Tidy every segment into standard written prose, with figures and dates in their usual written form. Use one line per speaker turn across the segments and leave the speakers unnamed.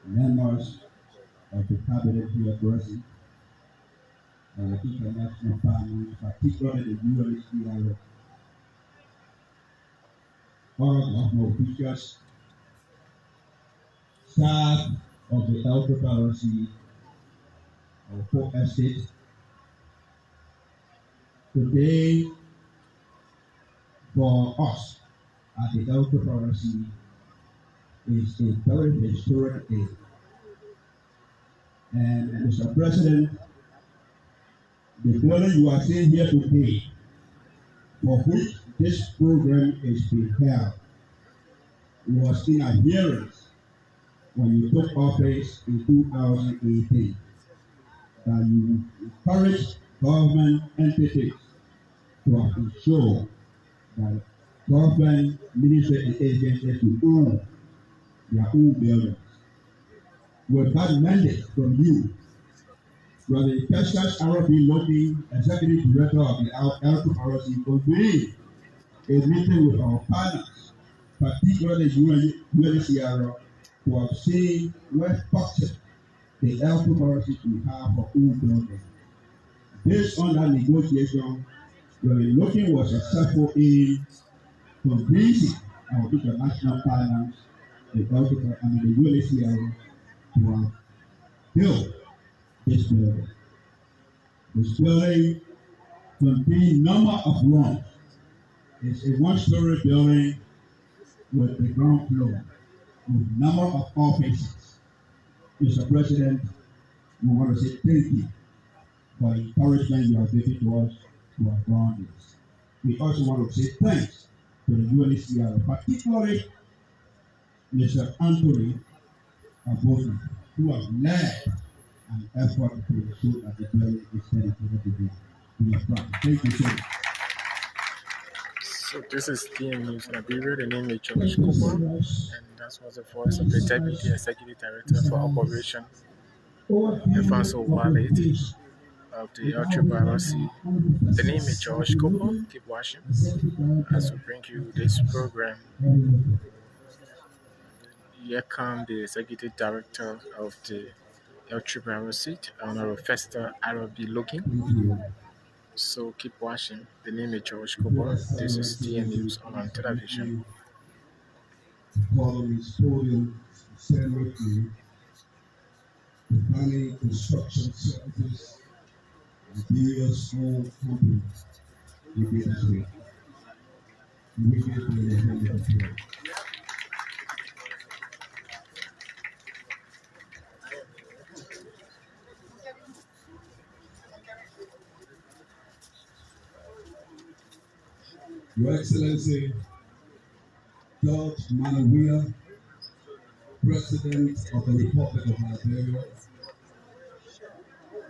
members of the cabinet here present, our international partners, particularly the UNHCR, all of our officials, staff of the LRRRC, our Port Estate. Today, for us at the LRRRC, is a very historic day. And Mr. President, the building you are seeing here today, for which this program is being held, was in adherence when you took office in 2018, that you encouraged government entities to ensure that government ministry and agencies to own their own buildings. With that mandate from you, you are the Texas Arab Lobby Executive Director of the LRRRC, convened a meeting with our partners, particularly UNHCR, who have seen where toxic the LRRRC to have for own buildings. Based on that negotiation, we were looking was successful in convincing our international partners, the UNHCR, to have built this building. This building contains number of rooms. It's a one-story building with the ground floor, with number of offices. Mr. President, we want to say thank you for the encouragement you have given to us to have done this. We also want to say thanks to the UNHCR, particularly Mr. Anthony Abodi, who has led an effort to ensure that the building is dedicated to be Thank you so much.
So this is TM News Liberia. The name is George Cooper, and that was the voice of the Deputy Executive Director for Operation Efanso Wallet of the LRRRC. The name is George Cooper. Keep watching as we bring you this program. Here comes the Executive Director of the LRRRC, Honorable Fester Arabi looking. So keep watching. The name is George Cooper. This is TN News on television.
Following his podium, stand with you, defining construction services and various small companies within the state. Immediately the hand of the Your Excellency, George Weah, President of the Republic of Liberia,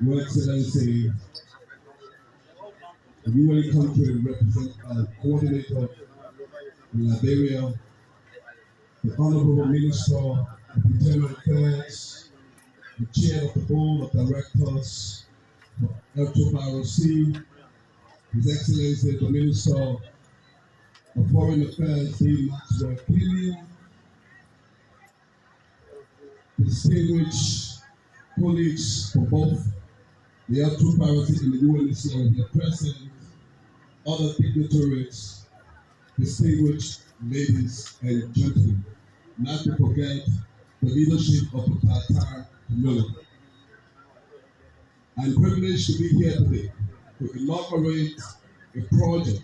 Your Excellency, the UN country coordinator in Liberia, the Honorable Minister of Internal Affairs, the Chair of the Board of Directors for LRRRC, His Excellency the Minister of Foreign Affairs, David Maxwell Killian, distinguished colleagues from both the LRRRC and the UNHCR here present, other dignitaries, distinguished ladies and gentlemen, not to forget the leadership of the Tatar community. I'm privileged to be here today to inaugurate a project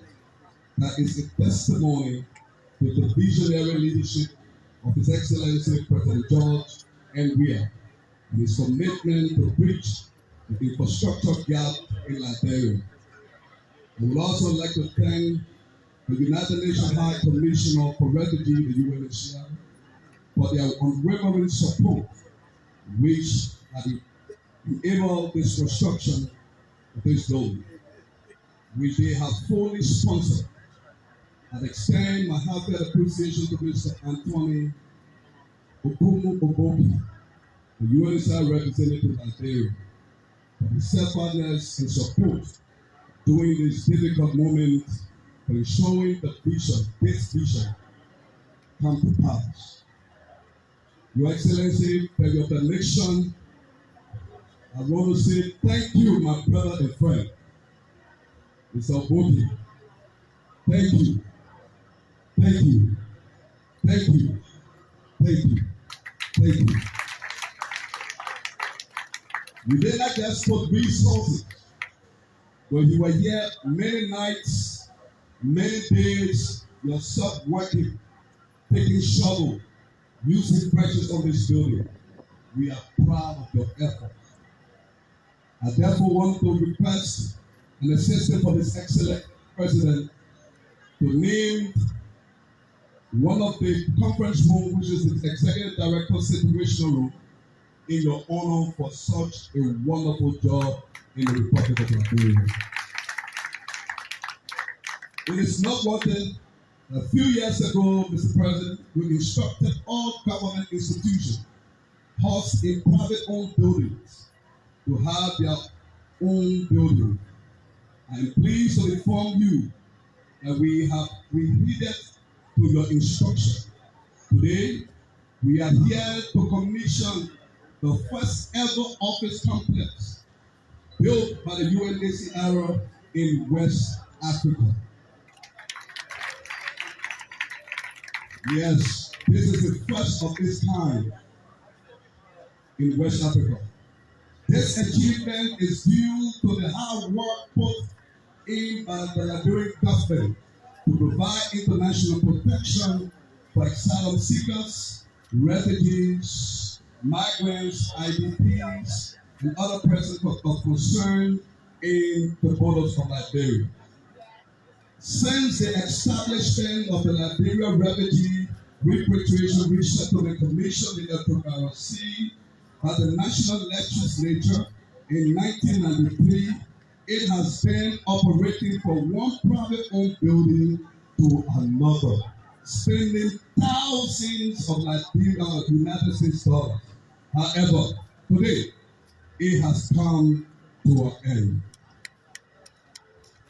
that is a testimony to the visionary leadership of His Excellency President George Weah and his commitment to bridge the infrastructure gap in Liberia. I would also like to thank the United Nations High Commissioner for Refugee, the UNHCR, for their unwavering support, which has enabled this construction of this building, which they have fully sponsored. I extend my heartfelt appreciation to Mr. Anthony Okomo-Oboki, the UNHCR representative of Liberia, for his selflessness and support during this difficult moment for ensuring that this vision come to pass. Your Excellency, President of the Nation, I want to say thank you, my brother and friend, Mr. Oboki. Thank you. Thank you. Thank you. Thank you. Thank you. You did not just put resources, but you were here many nights, many days, yourself working, taking shovel, using pressures on this building. We are proud of your effort. I therefore want to request an assistant for His Excellent President to name one of the conference rooms, which is the Executive Director Situational Room, in your honor for such a wonderful job in the Republic of Liberia. It is noteworthy. A few years ago, Mr. President, we instructed all government institutions housed in private-owned buildings to have their own building. I am pleased to inform you that we heeded to your instruction. Today, we are here to commission the first ever office complex built by the UNHCR in West Africa. Yes, this is the first of its kind in West Africa. This achievement is due to the hard work put in by the Liberian government to provide international protection for asylum seekers, refugees, migrants, IDPs, and other persons of concern in the borders of Liberia. Since the establishment of the Liberia Refugee Repatriation Resettlement Commission, the LRRRC, by the National Legislature in 1993, it has been operating from one private-owned building to another, spending thousands of United States dollars. However, today, it has come to an end.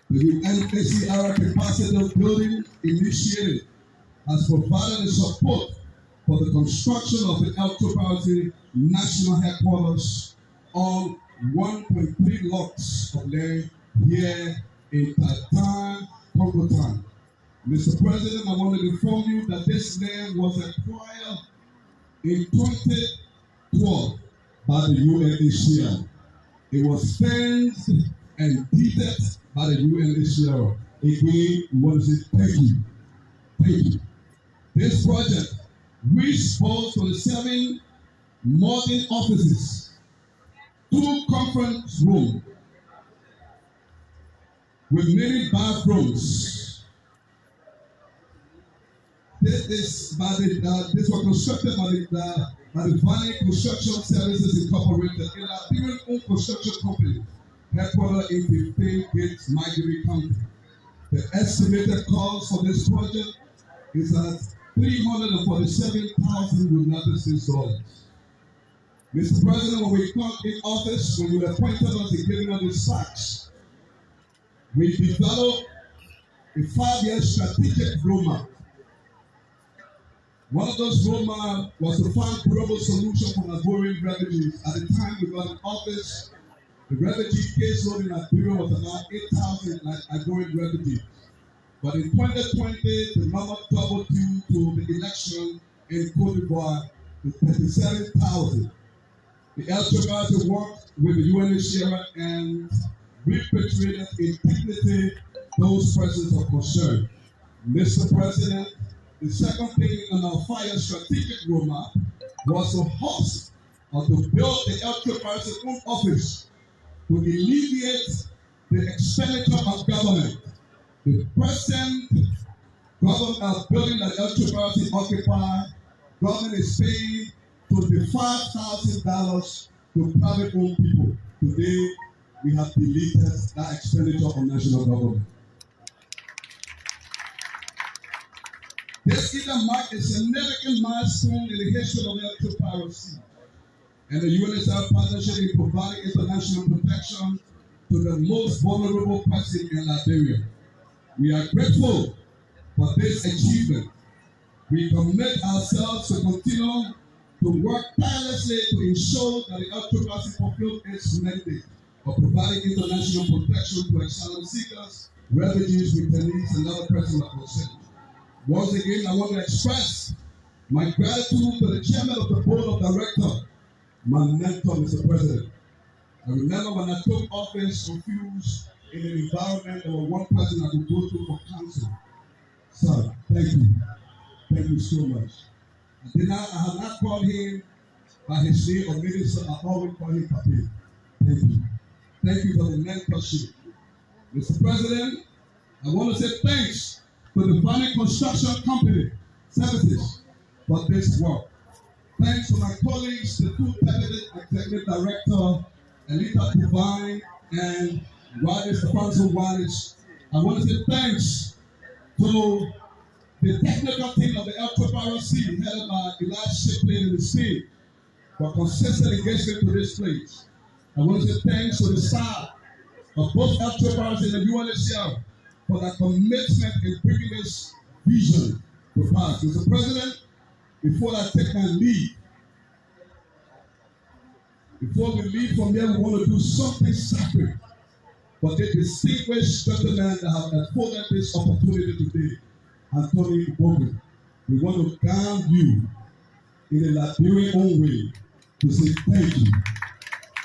The UNHCR Capacity Building Initiative has provided the support for the construction of the LRRRC National Headquarters on 1.3 lots of land here in Tatan, Congo. Mr. President, I want to inform you that this land was acquired in 2012 by the UNHCR. It was fenced and deeded by the UNHCR. Again, we want to say thank you. Thank you. This project, which boasts 27 modern offices, 2 conference rooms with many bathrooms. This was constructed by the Valley Construction Services Incorporated, a Liberian-owned construction company headquartered in 15 Gates, Miami County. The estimated cost for this project is at $347,000 United States dollars. Mr. President, when we come in office, when you appointed us and giving us these facts, we developed a 5-year strategic roadmap. One of those roadmaps was to find global solution for Liberian refugees. At the time we got in office, the refugee caseload in Liberia was about 8,000 Liberian refugees. But in 2020, the number doubled due to the election in Cote d'Ivoire to 37,000. The LRRRC worked with the UNHCR and repatriated in dignity those persons of concern. Mr. President, the second thing on our 5-year strategic roadmap was to host or to build the LRRRC own office to alleviate the expenditure of government. The present building that LRRRC occupy, government is paying $25,000 to private-owned people. Today, we have deleted that expenditure on national government. This even marks a significant milestone in the history of the LRRRC and the UNHCR partnership in providing international protection to the most vulnerable person in Liberia. We are grateful for this achievement. We commit ourselves to continue to work tirelessly to ensure that the LRRRC fulfills its mandate of providing international protection to asylum seekers, refugees, returnees, and other persons of concern. Once again, I want to express my gratitude to the chairman of the board of directors, my mentor, Mr. President. I remember when I took office, refused in an environment there was one person I could go to for counsel. Sir, thank you. Thank you so much. I have not called him by his name or minister. I always call him Papi. Thank you. Thank you for the mentorship. Mr. President, I want to say thanks to the Valley Construction Company Services for this work. Thanks to my colleagues, the two executive director, Elita Divine and Wallace, the council Wallace. I want to say thanks to the technical team of the LRRRC, headed by Elias Shipley and the state, for consistent engagement to this place. I want to say thanks to the staff of both LRRRC and the UNHCR for their commitment in bringing this vision to pass. Mr. President, before I take my leave, before we leave from here, we want to do something sacred for the distinguished gentleman that have afforded this opportunity today, Anthony Bogan. We want to calm you in a Liberian own way to say thank you.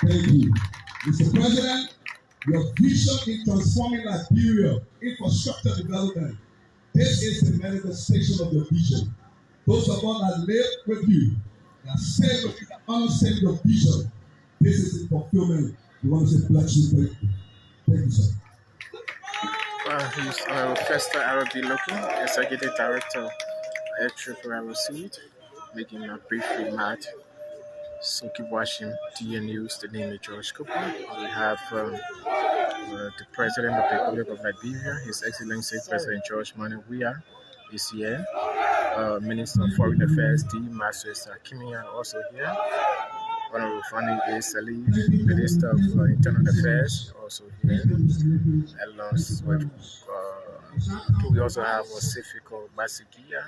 Thank you. Mr. President, your vision in transforming Liberia infrastructure development, this is the manifestation of your vision. Those of us that live with you, that stay with you, that understand your vision, this is the fulfillment. We want to say bless you, thank you. Thank you, sir.
He's Festa Arabi Loki, Executive Director at LRRRC, making a brief remark. So keep watching DN News. The name is George Cooper. We have the President of the Republic of Liberia, His Excellency President George Manuel Weah is here. Minister of Foreign Affairs D. Masters Kimia also here. Honorable Fanny A. Salih, Minister of Internal Affairs, also here. Along with, we also have Osifiko Basigia,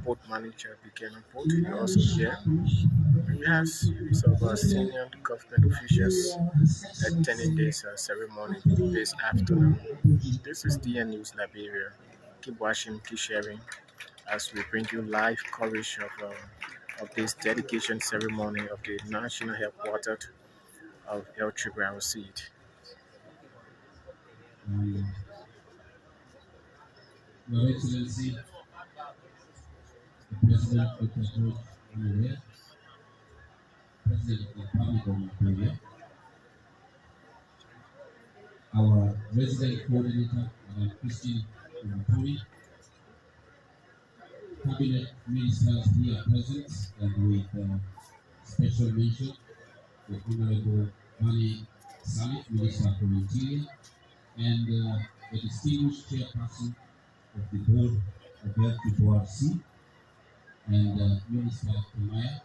Port Manager, Buchanan Port, also here. We have series of senior government officials attending this ceremony this afternoon. This is DN News Liberia. Keep watching, keep sharing as we bring you live coverage of this dedication ceremony of the national headquarters of LRRRC.
Your Excellency, the President Dr. George Weah, President of the Republic of Liberia, our resident coordinator, Madam Christine Umaturi, Cabinet Ministers here present, and with special mention, the Honorable Fanny Salih, Minister for Interior, and the distinguished chairperson of the board of LRRRC, and Minister Kamaya,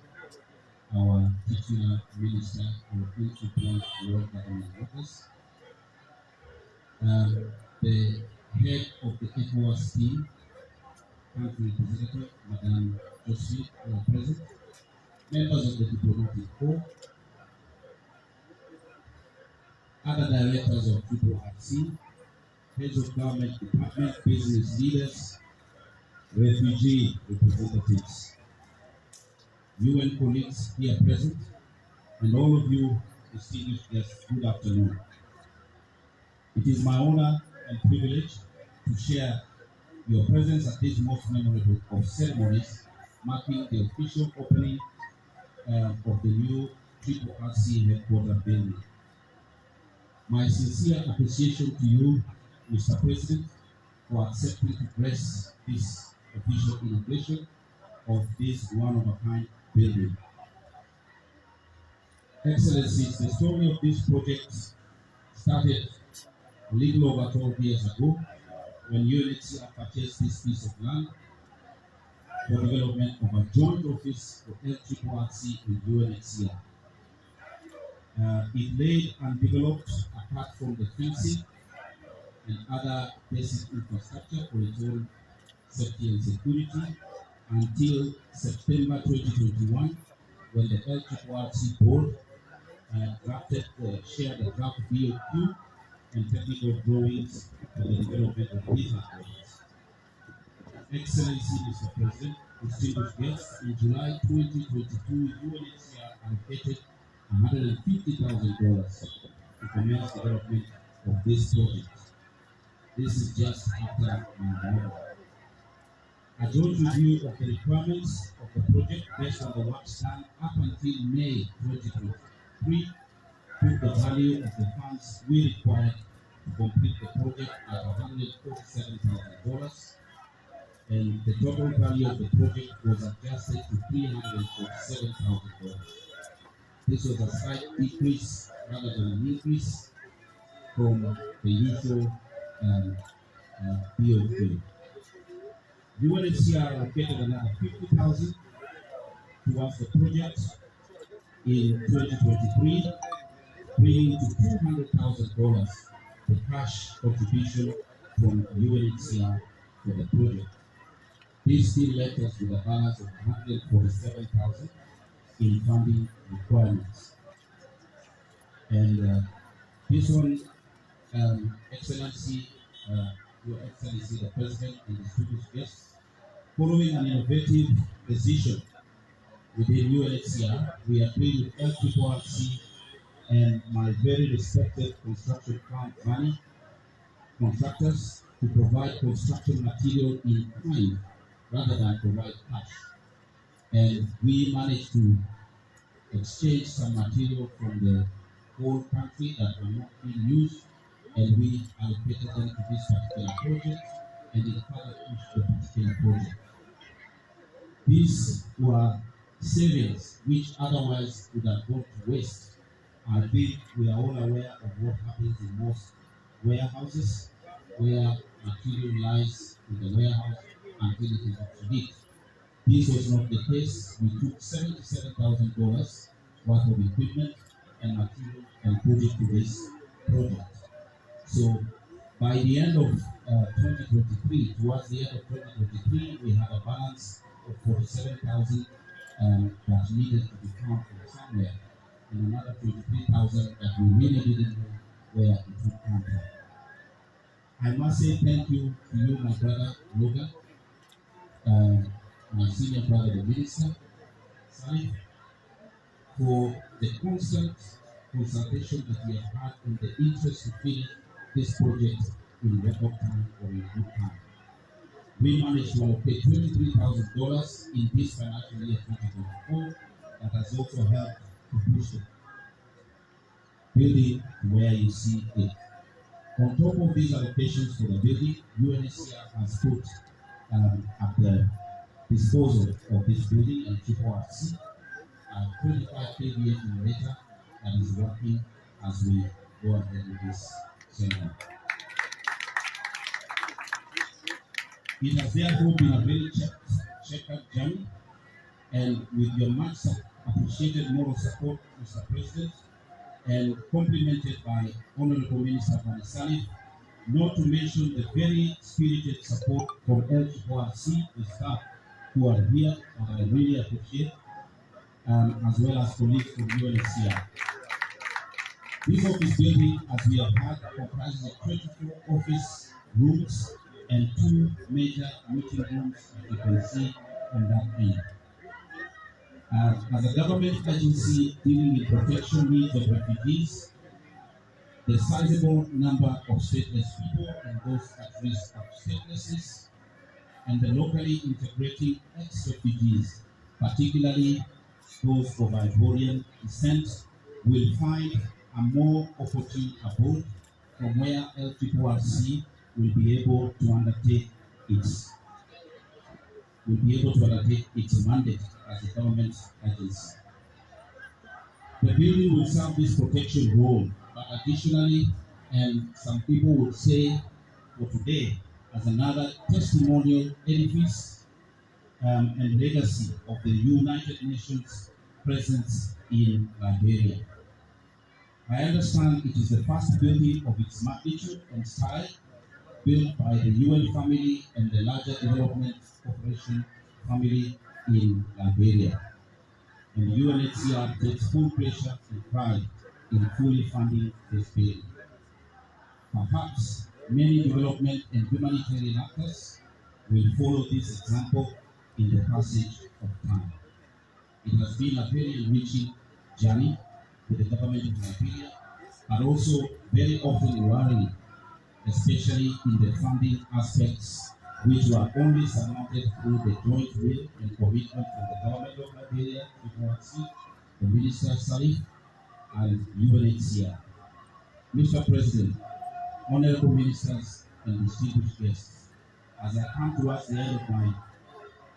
our titular Minister of Interplant World Government Workers, the head of the ECOWAS team, country representative, Madame Josie, present, members of the diplomatic corps, other directors of LRRRC, heads of government department, business leaders, refugee representatives, UN colleagues here present, and all of you distinguished guests, good afternoon. It is my honor and privilege to share your presence at this most memorable of ceremonies marking the official opening of the new LRRRC headquarters building. My sincere appreciation to you, Mr. President, for accepting to grace this official inauguration of this one-of-a-kind building. Excellencies, the story of this project started a little over 12 years ago when UNHCR purchased this piece of land for development of a joint office for LRRRC and UNHCR. It laid and developed, apart from the fencing and other basic infrastructure for its own safety and security, until September 2021, when the LRRRC board shared the draft BOQ and technical drawings for the development of these activities. Excellency, Mr. President, distinguished guests, in July 2022, UNHCR allocated $150,000 to commence development of this project. This is just after my arrival. A joint review of the requirements of the project based on the work done up until May 2023 put the value of the funds we required to complete the project at $147,000, and the total value of the project was adjusted to $347,000. This was a slight decrease rather than an increase from the usual BOQ. UNHCR allocated another $50,000 towards the project in 2023, bringing to $200,000 the cash contribution from UNHCR for the project. This still left us with a balance of $147,000 in funding requirements. And this one, Excellency, Your Excellency the President and distinguished guests, following an innovative decision within UNHCR, we agreed with LRRRC and my very respected construction company contractors to provide construction material in kind rather than provide cash. And we managed to exchange some material from the whole country that were not being used, and we allocated them to this particular project, and it further pushed the particular project. These were savings which otherwise would have gone to waste. I think we are all aware of what happens in most warehouses, where material lies in the warehouse until it is obsolete. This was not the case. We took $77,000 worth of equipment and material and put it to this project. So by the end of 2023, towards the end of 2023, we had a balance of $47,000 that needed to be found from somewhere, and another $23,000 that we really didn't know where it would come from. I must say thank you to you, my brother Logan, my senior brother, the minister, Salif, for the constant consultation that we have had in the interest to finish this project in record time or in good time. We managed to allocate $23,000 in this financial year 2024 that has also helped to push the building where you see it. On top of these allocations for the building, UNHCR has put at the disposal of this building and LRRRC a 25 kVA generator that is working as we go ahead with this seminar. It has therefore been a very checkered journey, and with your much appreciated moral support, Mr. President, and complemented by Honorable Minister Van Salif, not to mention the very spirited support from LRRRC, the staff who are here, and I really appreciate, as well as colleagues from UNHCR. This office building, as we have heard, comprises of 24 office rooms and 2 major meeting rooms, as you can see on that end. As a government agency dealing with protection needs of refugees, the sizable number of stateless people and those at risk of statelessness, and the locally integrating ex-refugees, particularly those of Ivorian descent, will find a more opportune abode from where LRRRC will be able to undertake its mandate as a government agency. The building will serve this protection role, but additionally, and some people would say for today, as another testimonial edifice and legacy of the United Nations presence in Liberia. I understand it is the first building of its magnitude and style built by the UN family and the larger development cooperation family in Liberia, and UNHCR takes full pleasure and pride in fully funding this bill. Perhaps many development and humanitarian actors will follow this example in the passage of time. It has been a very enriching journey with the government of Liberia, but also very often worrying, especially in the funding aspects, which were only surmounted through the joint will and commitment from the government of Liberia, LRRRC, the Minister Salif, and UNHCR. Mr. President, honorable ministers, and distinguished guests, as I come towards the end of my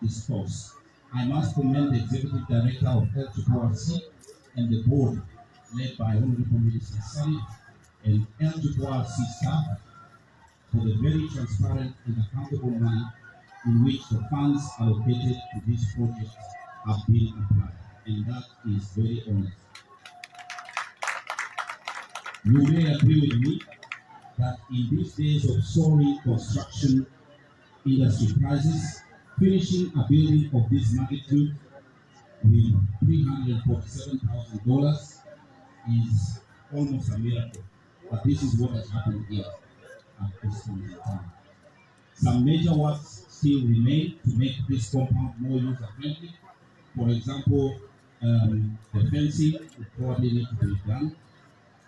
discourse, I must commend the Executive Director of LRRRC and the board led by Honorable Minister Salif and LRRRC staff for the very transparent and accountable manner in which the funds allocated to this project have been applied, and that is very honest. You may agree with me that in these days of soaring construction industry prices, finishing a building of this magnitude with $347,000 is almost a miracle. But this is what has happened here at this point in time. Some major works still remain to make this compound more user-friendly. For example, the fencing will probably need to be done.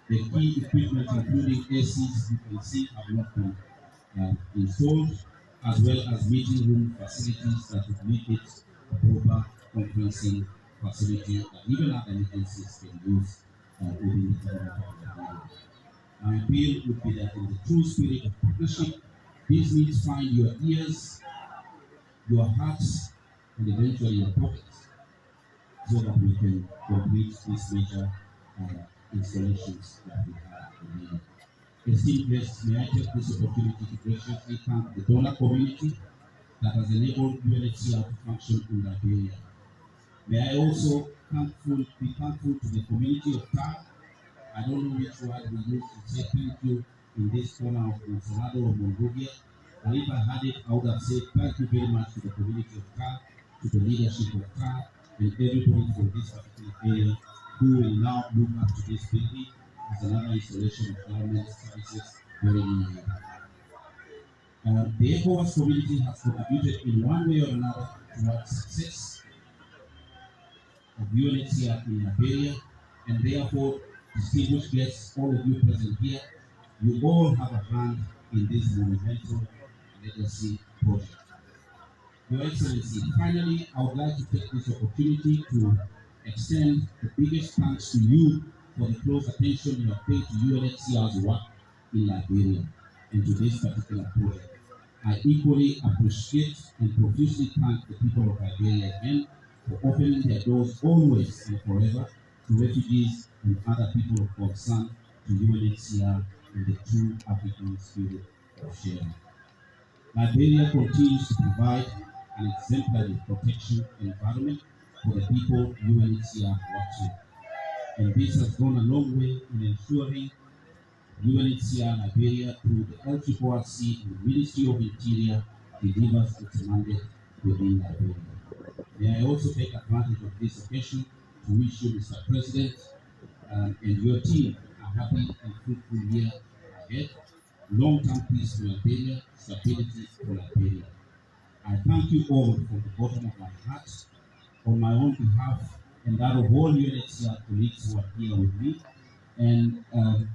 The key equipment, including ACs, you can see have not been installed, as well as meeting room facilities that would make it a proper conferencing facility that even other agencies can use within the government of Liberia. My appeal would be that in the true spirit of partnership, these needs find your ears, your hearts, and eventually your pockets, so that we can complete these major installations that we have in the esteemed guests, may I take this opportunity to graciously thank the donor community that has enabled UNHCR to function in Liberia. May I also be thankful to the community of TAG. I don't know which word we use to say thank you in this corner of Monserrado or Monrovia, but if I had it, I would have said thank you very much to the community of TAG, to the leadership of TAG, and everybody from this particular area who will now look up to this building as another installation of government services very near here. The ECOWAS community has contributed in one way or another towards success of UNHCR in Liberia, and therefore, distinguished guests, all of you present here, you all have a hand in this monumental legacy project. Your Excellency, finally, I would like to take this opportunity to extend the biggest thanks to you for the close attention you have paid to UNHCR's work in Liberia and to this particular project. I equally appreciate and profusely thank the people of Liberia again for opening their doors always and forever to refugees and other people of concern to UNHCR in the true African spirit of sharing. Liberia continues to provide an exemplary protection environment for the people UNHCR works with. And this has gone a long way in ensuring UNHCR Liberia through the LRRRC and the Ministry of Interior delivers its mandate within Liberia. May I also take advantage of this occasion to wish you, Mr. President, and your team a happy and fruitful year ahead. Long-term peace for Liberia, stability for Liberia. I thank you all from the bottom of my heart, on my own behalf, and that of all UNHCR colleagues who are here with me. And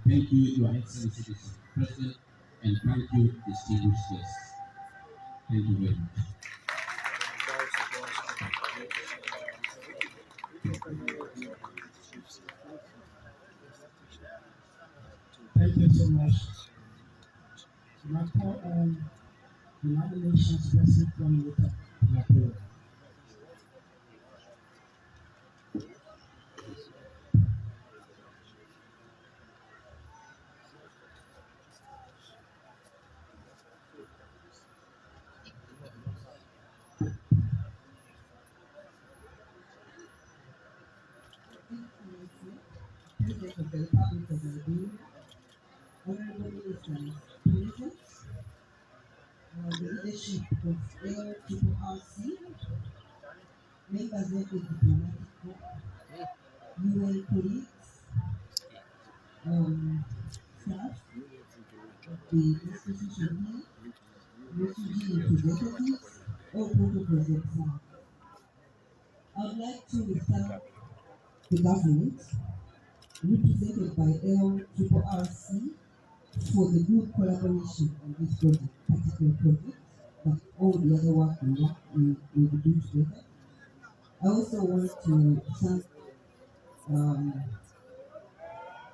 thank you, Your Excellency, Mr. President, and thank you, distinguished guests. Thank you very much.
Thank you so much. So I call on the United Nations President from Liberia.
President of the Republic of Liberia, Honorable Ministers, Presidents, the leadership of LRRRC, members of the diplomatic corps, UN colleagues, staff of the institution here, refugee representatives, all protocols observed. I'd like to thank the government, represented by LRRRC, for the good collaboration on this particular project, but all the other work we will do together. I also want to thank UNHCR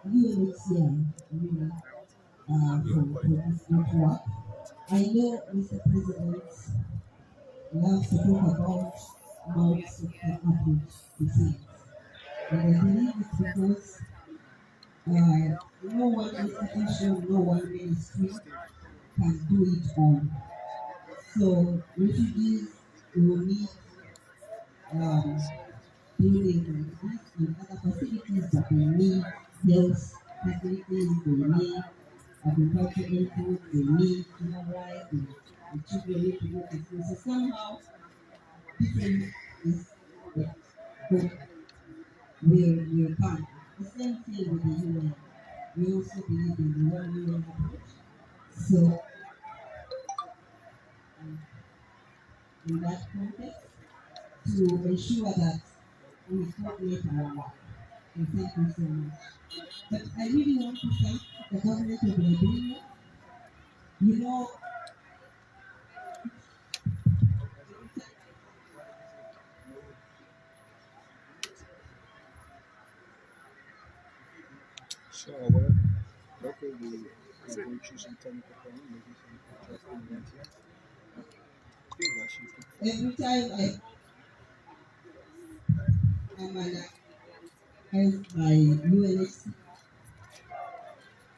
really for this good work. I know Mr. President loves to talk about multi-sector approach to things, and I believe it's because no one institution, no one ministry can do it all. So refugees will need buildings like this and other facilities that they need, health facilities, they need agricultural input, they need human rights, the children need to go to school. So somehow different is but will come. The same thing with the UN. We also believe in the one UN approach. So in that context, to ensure that we coordinate our work. And thank you so much. But I really want to thank the government of Liberia. You know,
So, what could be going through some technical problem, maybe some interesting events here?
every time I'm analyzed by UNHCR,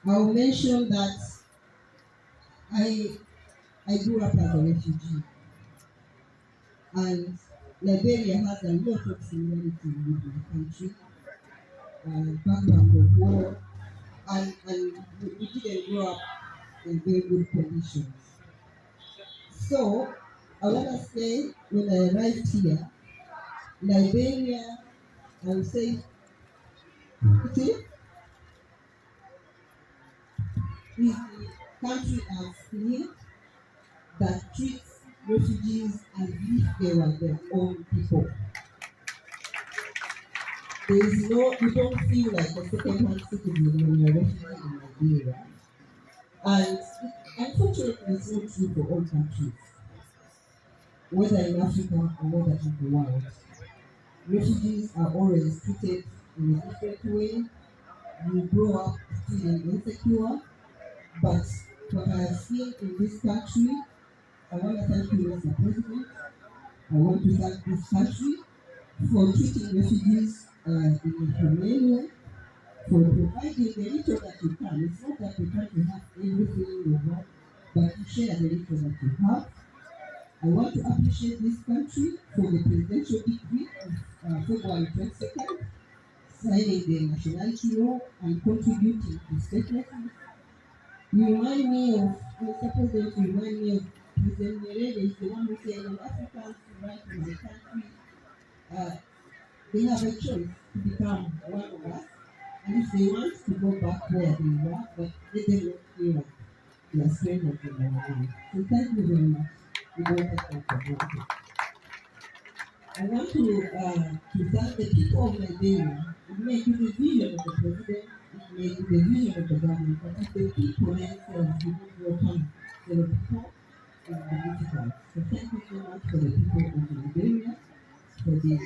I'll mention that I I grew up as a refugee, and Liberia has a lot of similarity with my country, background of war, and we didn't grow up in very good conditions. So I want to say, when I arrived here, Liberia, I would say, okay, is the country as clear that treats refugees as if they were their own people. There is no, you don't feel like a second-hand citizen when you're a refugee in Liberia. And unfortunately, it's not true for all countries, whether in Africa or whether in the world. Refugees are always treated in a different way. You grow up feeling insecure, but what I have seen in this country, I want to thank you, Mr. President. I want to thank this country for treating refugees in a humane way, for providing the little that you can. It's not that you try to have everything you want, but you share the little that you have. I want to appreciate this country for the presidential decree of February 22nd, signing the nationality law and contributing to statelessness. You remind me of, Mr. President, you remind me of President Nyerere is the one who said, when Africans write to my country, they have a choice to become one of us, and if they want to go back where they were, but let them not feel like they are strangers in our life. So thank you very much. We don't take that for granted. I want to thank the people of Liberia. It may be the vision of the president, it may be the vision of the government, but if the people themselves do not welcome the people, it will be difficult. So thank you so much for the people of Liberia for this.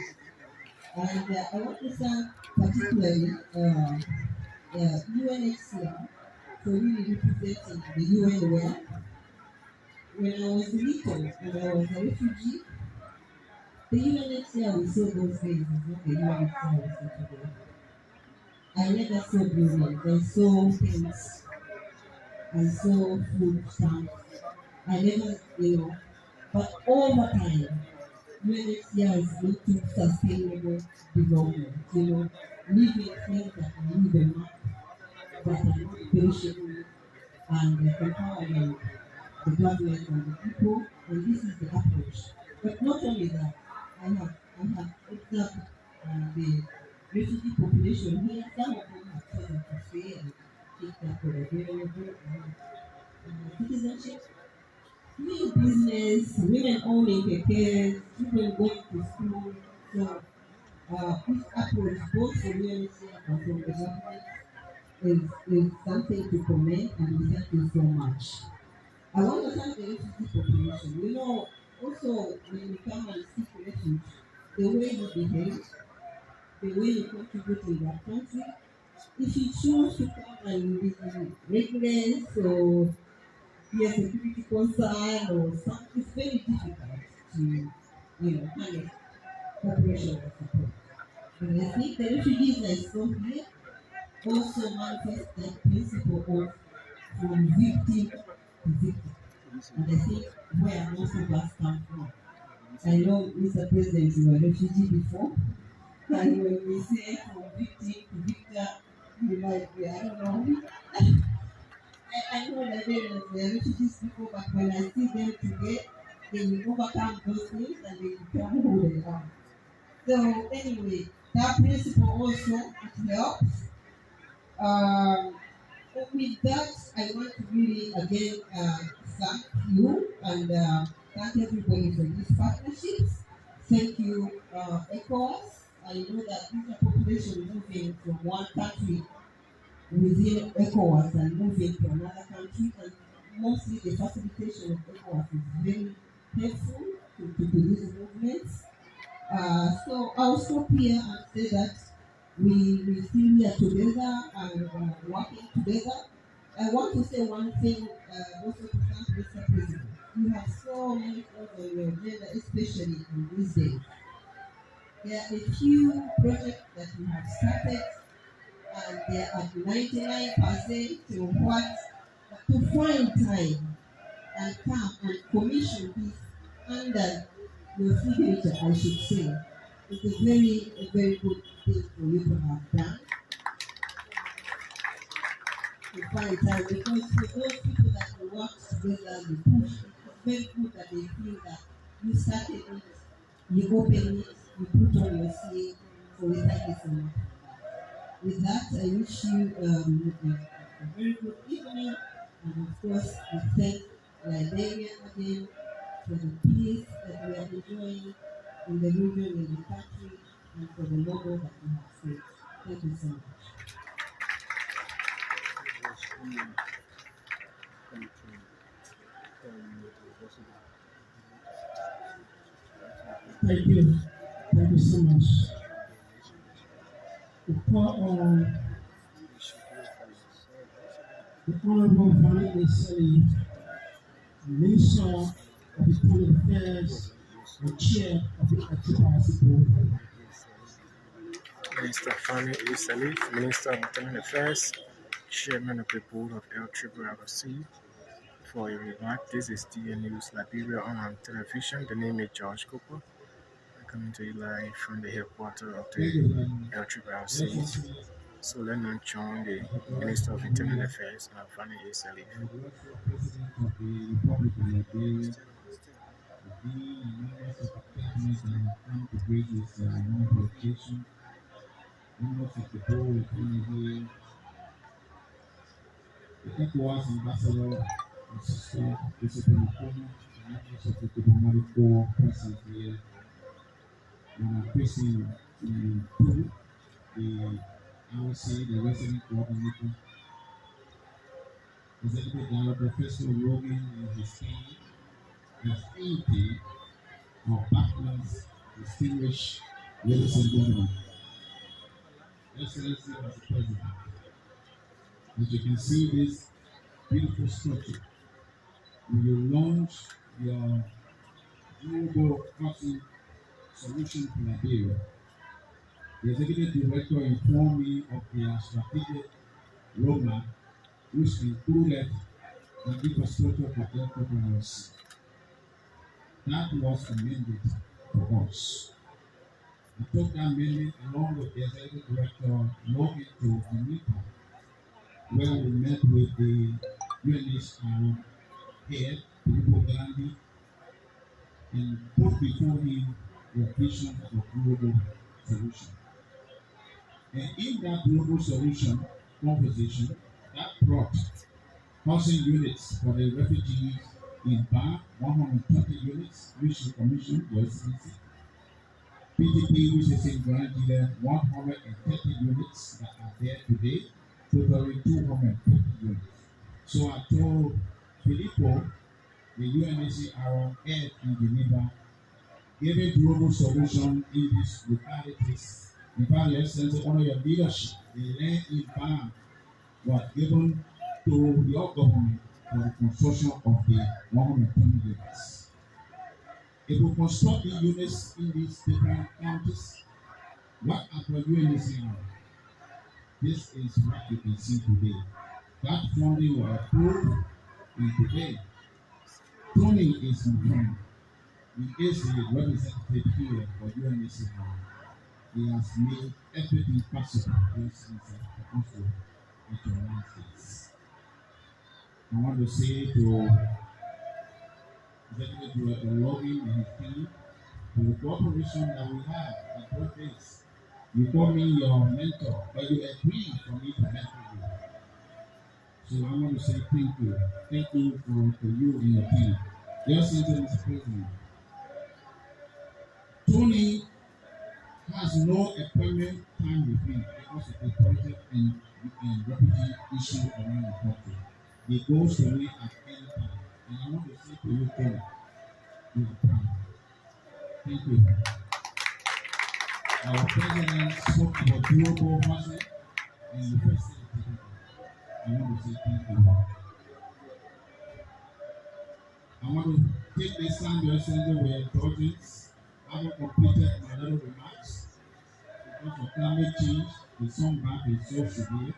And I want to thank particularly UNHCR for really representing the UN well. When I was little and I was a refugee, the UNHCR we saw those days is not the UNHCR we see today. I never saw buildings, I saw things, I saw food stamps. I never, but over time, UNHCR is into sustainable development, living things that can leave a mark, that are not perishable, and empowering the government and the people, and this is the approach. But not only that, I I have observed the refugee population here. Some of them have chosen to stay and take that for available citizenship. Doing business, women owning careers, children going to school. So this approach, both from UNHCR and from the government, is something to commend, and we thank you so much. I want to thank the refugee population. You know, also when you come and seek refuge, the way you behave, the way you contribute in your country, if you choose to come and be reckless or be a security concern or something, it's very difficult to, handle cooperation or support. But I think the refugees that is from here also manifest that principle of from victim to victim. And I think where most of us come from. I know, Mr. President, you were a refugee before, and when we say from victim to victor, you might be, I don't know. I know Liberians were refugees before, but when I see them today, they will overcome those things and they become who they are. So anyway, that principle also it helps. Um, with that, I want to really again thank you and thank everybody for these partnerships. Thank you, ECOWAS. I know that these are population moving from one country within ECOWAS and moving to another country, and mostly the facilitation of ECOWAS is very helpful to these movements. So I'll stop here and say that we still here together and working together. I want to say one thing also to thank Mr. President. You have so many things on your agenda, especially in these days. There are a few projects that you have started and they are at 99% to what to find time and come and commission this under your signature, I should say. It's a very good thing for you to have done to find time because for those people that you work together, you push, it's very good that they feel that you started it, you open it, you put on your sleeve. So we thank you so much. With that, I wish you a very good evening, and of course, we thank Liberia again for the peace that we are enjoying in the region, in the country, and for the model that we have set. Thank you so much.
Thank you. Thank you so much. The Honorable Vanity Sally, Minister of External Affairs and Chair of the LRRRC Board.
Minister Fanny A. Salif, Minister of Internal Affairs, Chairman of the Board of LRRRC. For a remark, this is DN News Liberia on television. The name is George Cooper. I'm coming to you live from the headquarters of the LRRRC. So let me join the Minister of Internal Affairs, Fanny A. Salif.
President of the Republic of Liberia, the Dean and members of the cabinet that have come to grace this wonderful occasion, members of the board here, the ECOWAS ambassador, and sister Discipline Okoma, the members of the diplomatic corps present here, and our Christian Poo, the RC, the resident coordinator, Executive Director Professor Rogan and his team, the AT, our partners, distinguished ladies and gentlemen, Excellency Mr. President, as you can see this beautiful structure, when you launch your global crossing solution to Liberia, the Executive Director informed me of their strategic roadmap, which included the infrastructure for LRRRC. That was a mandate for us. I took that mandate along with the Executive Director Logan to Anita, where we met with the UNHCR head, Filippo Grandi, and put before him the vision for global solution. And in that global solution conversation, that brought housing units for the refugees in Ba, 120 units, which the Commission was CDC. PDP, which is in Nigeria, 130 units that are there today, totaling 250 units. So I told Filippo, the UNHCR head in Geneva, give a global solution in these localities. In fact, your excellency, under your leadership, the land in Ba was given to your government for the construction of the 120 units. If we construct the units in these different counties, what are you in? This is what you can see today. That funding was approved in today. Tony is my friend. He is the representative here for UNHCR. He has made everything possible since also at your last days. I want to say to Executive Director Logan and his team for the cooperation that we have at both days. You call me your mentor, but you agree for me to mentor you. So I want to say thank you. Thank you for you and your team. Yes, Mr. President. Tony has no appointment time with me because of the project and refugee issue around the country. He goes to me at any time. And I want to say to you, Tony, you are proud. Thank you. Our president spoke about global housing and the first thing I want to say thank you. I want to take this time to send where Georgians haven't completed my little remarks because of climate change. The sun back is so severe.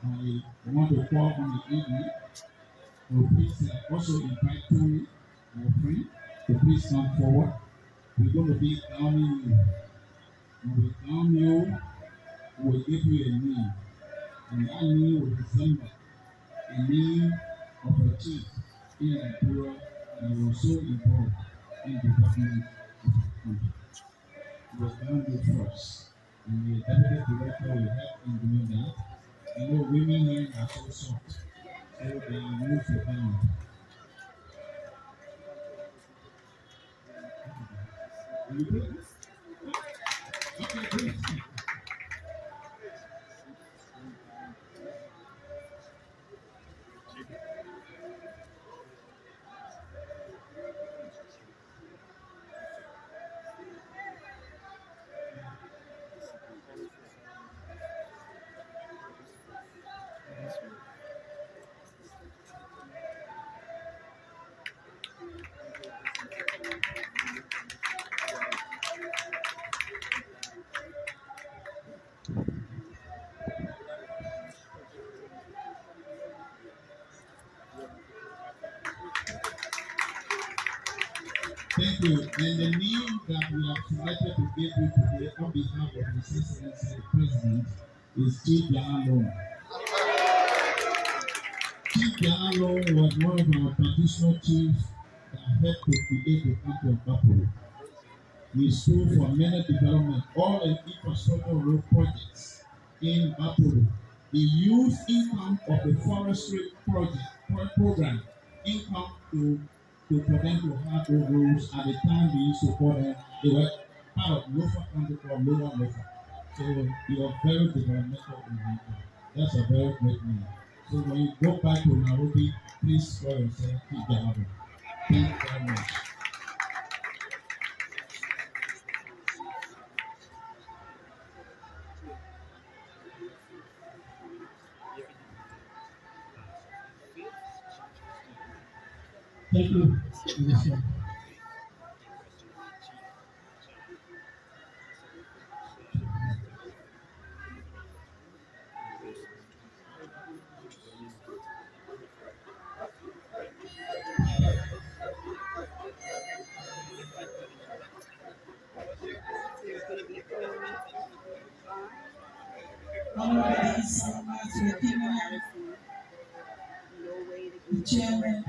I want to call on the evening. So please also invite Tony, our friend, to please come forward. We're going to be crowning you. When we crown you, we will give you a name. And that name will resemble a name of a chief in Liberia that was so involved in the development of our country. We will crown you first. And the deputy director will help in doing that. You know, women here are so soft. So they are used to down. Are you good? Okay, great. Thank you. And the name that we have selected to give you today on behalf of His Excellency the President is Chief Yalo. Chief Yalo was one of our traditional chiefs that helped to create the country of Bapolo. He stood for many development, all the infrastructure road projects in Bapolo. He used income of the forestry program, income for them to have those roads. At the time they used to call them, they were part of Lofa County called Lower Lofa. So he was very developmental in Nigeria. That's a very great name. So when you go back to Nairobi, please call yourself Kijabo. Thank you very much.
Thank you. The chairman,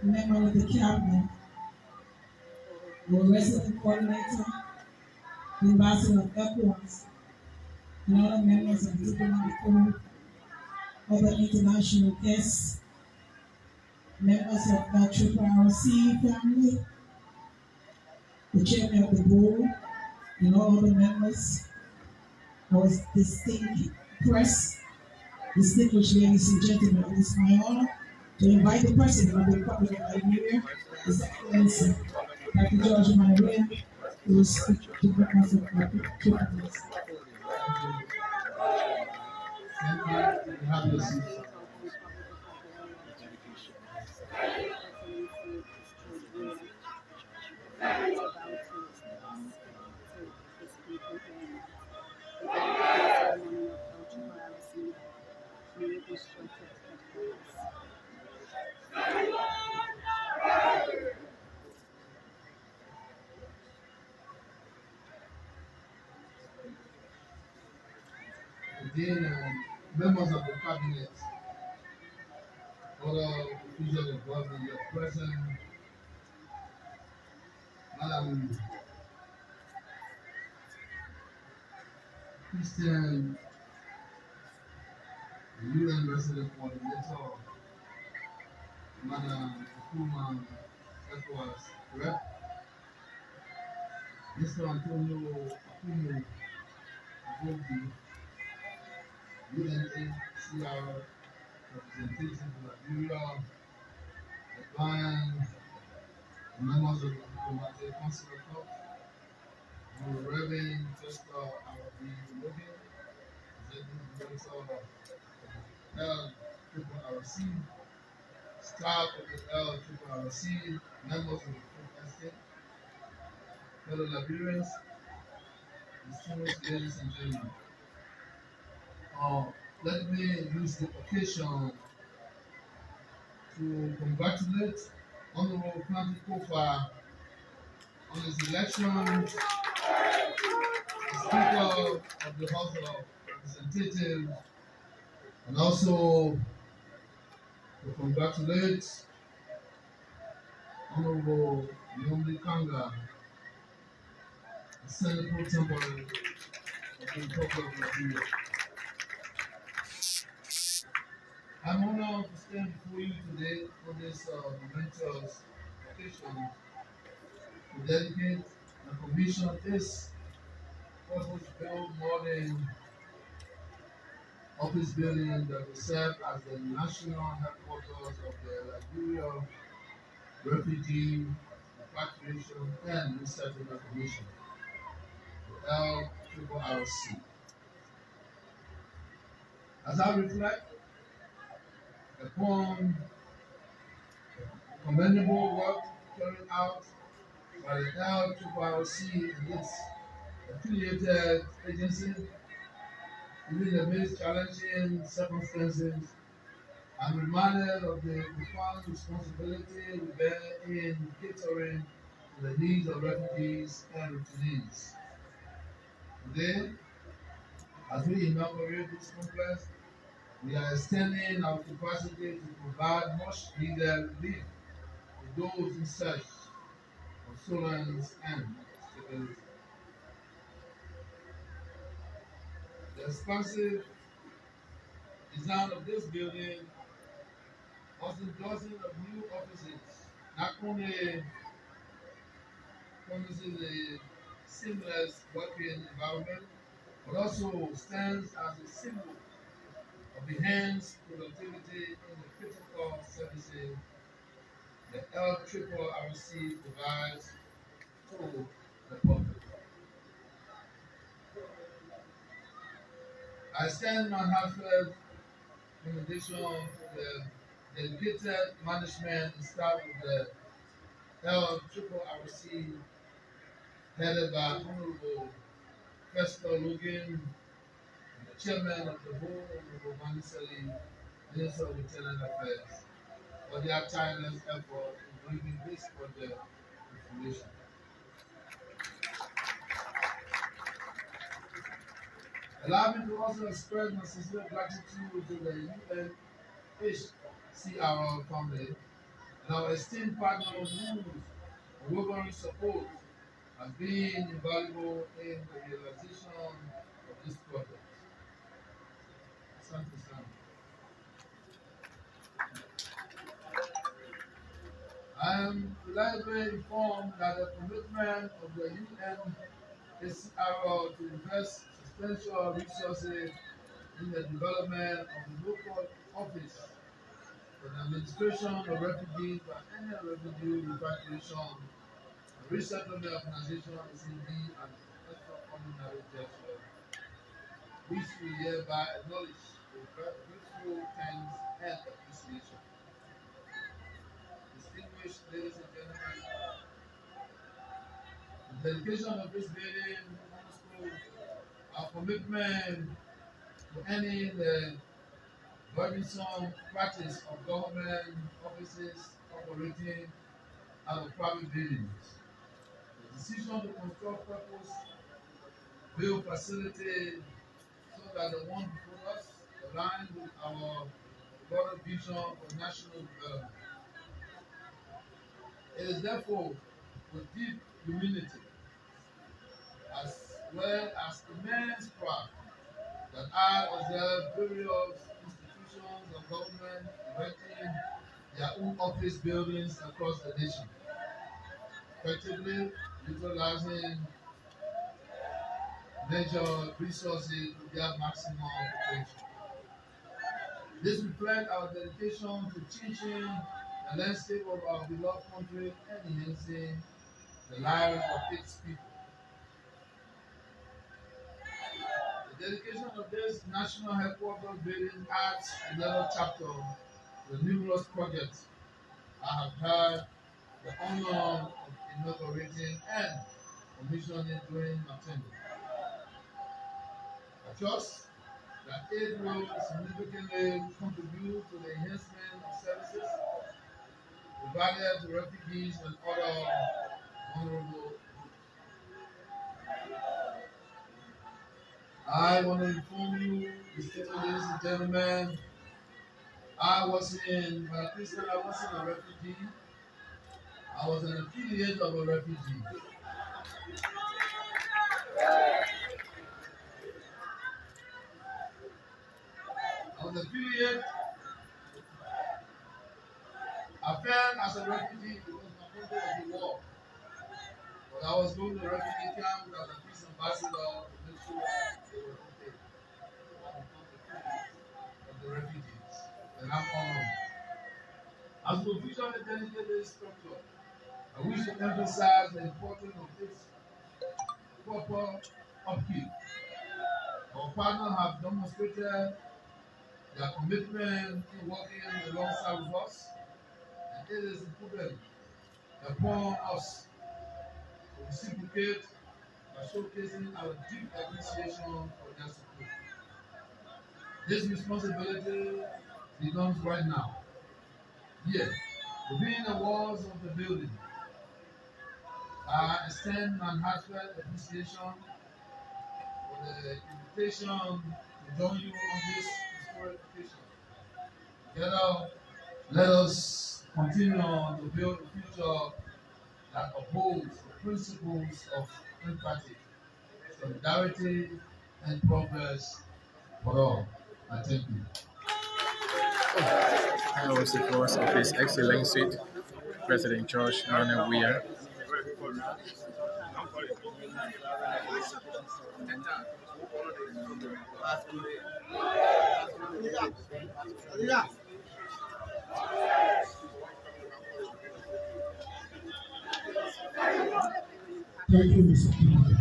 member of the cabinet,
our resident coordinator, the ambassador of ECOWAS, and other members of the diplomatic corps, other international guests, members of the LRRRC family, the chairman of the board, and all other members, our distinguished press, distinguished ladies and gentlemen. It is my honor to invite the President of the Republic of Liberia, His Excellency Dr. George Weah, who will speak to the us of our tribunes.
Thank you. Have your seat. Again, members of the cabinet, other officials of government, your present, Madam Christian, the UN resident coordinator, Madam Okuma, ECOWAS rep, Mr. Antonio Akumu, Abobi, UNHCR representative of Liberia, the Lion, members of the diplomatic consular corps, the Reverend Jessica Arabi Logan, executive director of LRRRC, staff of the LRRRC, members of the food estate, fellow Liberians, distinguished ladies and gentlemen. Let me use the occasion to congratulate Honorable County Kofa on his election as Speaker of the House of Representatives, and also to congratulate Honorable Naomi Kanga, the Senate Pro Tempore of the Republic of Liberia. I'm honored to stand before you today for this momentous occasion to dedicate and commission this purpose-built modern office building that will serve as the national headquarters of the Liberia Refugee Repatriation and Resettlement Commission, the LRRRC. As I reflect upon the commendable work carried out by the LRRRC and its affiliated agencies, even amidst challenging circumstances, I'm reminded of the profound responsibility we bear in catering to the needs of refugees and returnees. Today, as we inaugurate this complex, we are extending our capacity to provide much needed relief to those in search of solace and stability. The expansive design of this building, hosting dozens of new offices, not only promises a seamless working environment, but also stands as a symbol of enhanced productivity in the critical services the LRRRC provides to the public. I stand my heartfelt commendation to the dedicated management and staff of the LRRRC, headed by Honorable Festor Logan, the chairman of the board, Honorable Manisali, Minister of Lieutenant Affairs, for their tireless effort in bringing this project to fruition. Allow me to also express my sincere gratitude to the UNHCR family and our esteemed partners whose unwavering support has been invaluable in the realization of this project. Asante sana. I am reliably informed that the commitment of the UNHCR to invest substantial resources in the development of the local office for the administration of refugees by any refugee repatriation and resettlement organization is indeed an extraordinary gesture, which we hereby acknowledge with grateful thanks and appreciation. Distinguished ladies and gentlemen, the dedication of this building underscores our commitment to ending the burdensome practice of government offices operating out of private buildings. The decision to construct purpose built facility so that the one before us aligns with our broader vision for national development. It is therefore with deep humility as well as immense pride that I observe various institutions of government erecting their own office buildings across the nation, effectively utilizing major resources to their maximum potential. This reflects our dedication to changing the landscape of our beloved country and enhancing the lives of its people. The dedication of this national headquarters building adds another chapter to the numerous projects I have had the honor of inaugurating and commissioning during my tenure. I trust that it will significantly contribute to the enhancement of services provided to refugees and other vulnerable. I want to inform you, distinguished ladies and gentlemen, I wasn't a refugee. I was an affiliate of a refugee. I was affiliate. I fell as a refugee because my country was in war. But I was going to a refugee camp as a peace ambassador to make sure they were okay. I become the privilege of the refugees. And I'm honored. As we officially dedicate this structure, I wish to emphasize the importance of its proper upkeep. Our partners have demonstrated their commitment in working alongside with us, and it is incumbent upon us to reciprocate by showcasing our deep appreciation for their support. This responsibility begins right now. Here, within the walls of the building, I extend my heartfelt appreciation for the invitation to join you on this historic occasion. Together, let us continue to build a future that upholds the principles of empathy, solidarity, and progress for all. I thank you.
That was the voice of His Excellency President George Weah.
Thank you, Mr. Speaker.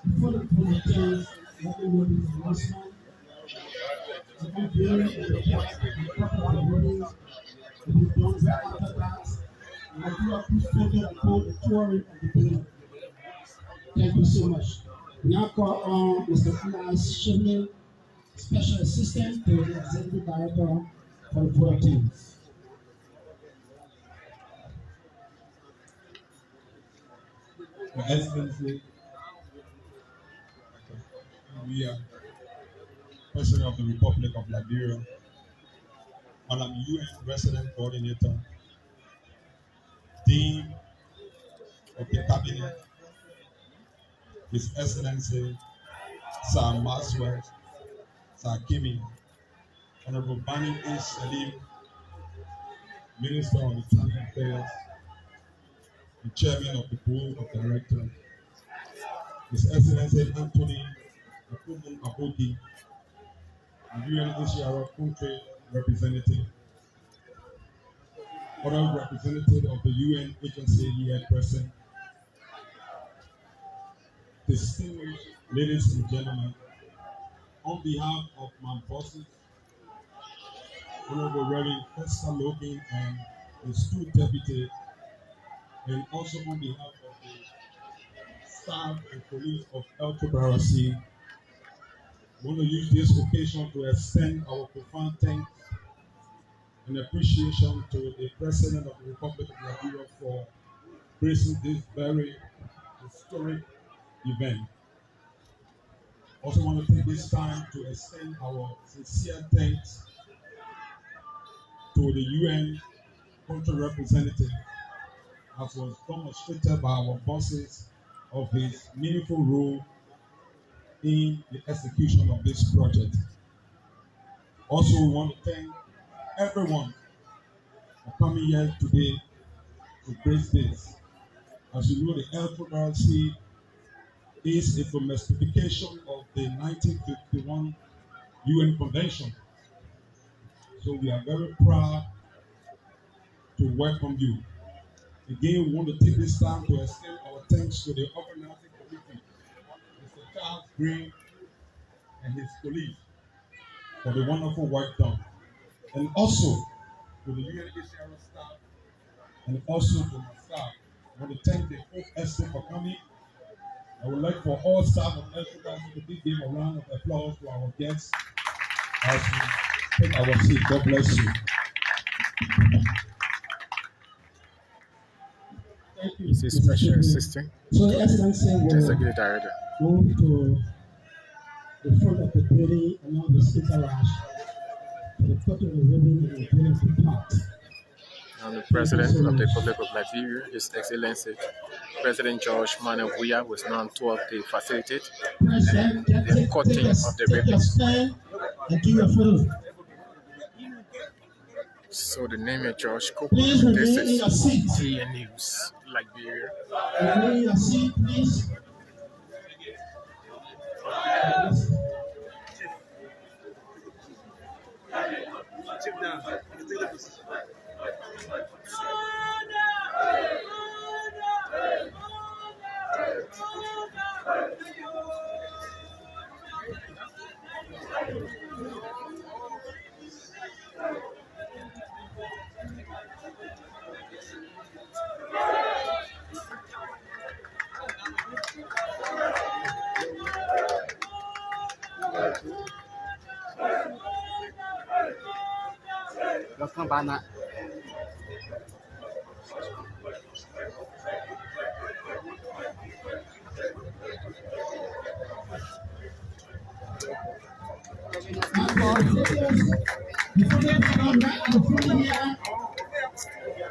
Before the project, everyone is announcement. The unveiling of the capital buildings will be done right after that. And I do appreciate the touring of the building. Thank you so much. We now call on Mr. Anas Shimlin, Special Assistant to the Executive Director for the product teams.
Your Excellency, Weah, President of the Republic of Liberia, and I'm UN Resident Coordinator, Dean of the Cabinet, His Excellency Sir Maxwell, Sir Kimi, Honorable Bani A. Salim, Minister of Internal Affairs, the Chairman of the Board of Directors, His Excellency Anthony Akumun Aboki, the UNHCR country representative, other representative of the UN agency here present, distinguished ladies and gentlemen, on behalf of my bosses, Honorable Reverend Esther Logan and his two deputies, and also on behalf of the staff and police of LRRRC, I want to use this occasion to extend our profound thanks and appreciation to the President of the Republic of Liberia for gracing this very historic event. Also want to take this time to extend our sincere thanks to the UN country representative, as was demonstrated by our bosses, of his meaningful role in the execution of this project. Also, we want to thank everyone for coming here today to grace this. As you know, the LRRRC is a domestication of the 1951 UN Convention. So we are very proud to welcome you. Again, we want to take this time to extend our thanks to the organizing committee, Mr. Charles Green and his colleagues, for the wonderful work done. And also to the UNHCR staff, and also to my staff. I want to thank the whole estate for coming. I would like for all staff of LRRRC to give a round of applause to our guests as we take our seat. God bless you.
Thank you. He's a special assistant.
So the Excellency will
Executive Director.
move to the front of the building along the speaker rash for the photo of the ribbon and the building of the park.
And the President of the Republic of Liberia, His Excellency President George Manuel Weah, was now told to facilitate the cutting of the ribbon.
And give your photo.
So the name is George Cook.
Please
This
remain in your
is
seat.
TN News, Liberia.
Remain in your seat, please.
Welcome back.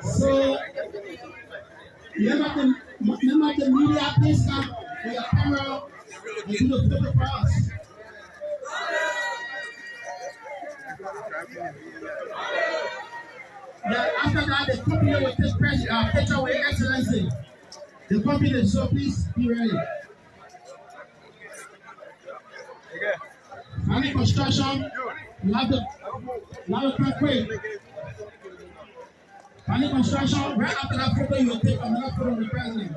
So, remember the media, please come with your camera and do the photo for us. Yeah, after that, the company will take picture with Excellency. The company, so please be ready. Any construction, you have to quick. Any construction, right after that photo, you will take another photo of the president.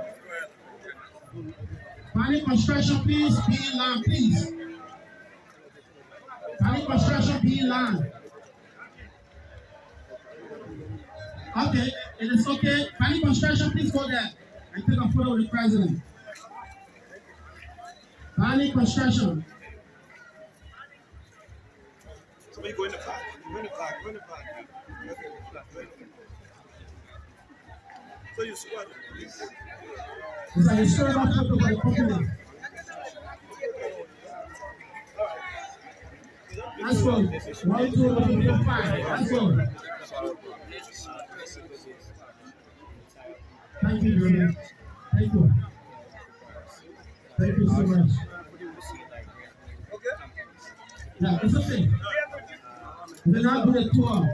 Any construction, please be in line, please. Any construction, be in line. Okay, it is okay. Any construction, please go there and take a photo with the president. Any construction.
Somebody go in the back. Go in the back. Go in the back. So you squat.
It's a historical photo for the company. Let's go. 1, 2, 3, 4, 5. Let's go. Thank you very much.
Thank you. Thank you so much. Yeah, it's okay. We're now going to tour.